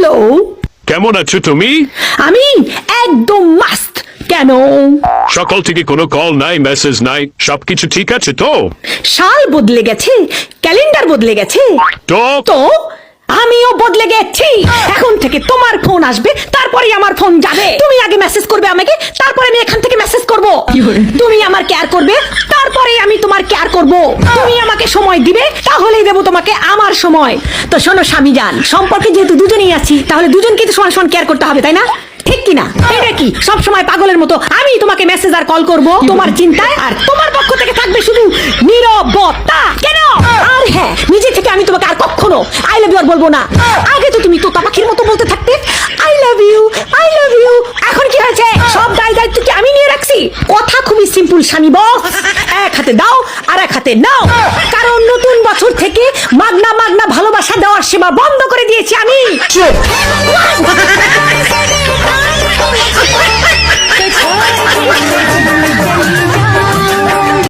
Hello, কেমন আছো তুমি? আমি একদম মাস্ত। কেন? সকাল থেকে কোনো কল নাই, মেসেজ নাই, সবকিছু ঠিক আছে তো? সাল বদলে গেছে, ক্যালেন্ডার বদলে গেছে, তো তো আমিও বদলে গেছি। এখন থেকে তোমার ফোন আসবে, তারপরে আমার ফোন যাবে। তুমি আগে মেসেজ করবে আমাকে, তারপরে আমি এখান থেকে মেসেজ করব। তুমি আমার কেয়ার করবে, তারপরে আমি তোমার কেয়ার করব। তুমি আমাকে সময় দিবে, তাহলেই দেবো তোমাকে আমার সময়। তো শোনো স্বামীজান, সম্পর্কে যেহেতু দুজনেই আছি, তাহলে দুজনকে তো সমান সমান কেয়ার করতে হবে, তাই না? ঠিক কিনা? এটা কি সব সময় পাগলের মতো আমি তোমাকে মেসেজ আর কল করব তোমার চিন্তায়, আর তোমার পক্ষ থেকে থাকবে শুধু নীরবতা? কেন? আর হ্যাঁ, নিজে থেকে আমি তোমাকে আর কখনো আই লাভ ইউ আর বলবো না। আগে তো তুমি তোতা পাখির মতো বলতে থাকতে I love you, I love you. এখন কি হয়েছে? সব দায়িত্ব কি আমি নিয়ে রাখছি? কথা খুবই সিম্পল স্বামী বস, এক হাতে দাও আর এক হাতে নাও। কারণ নতুন বছর থেকে মাগনা মাগনা ভালোবাসা দেওয়ার সেবা বন্ধ করে দিয়েছি আমি।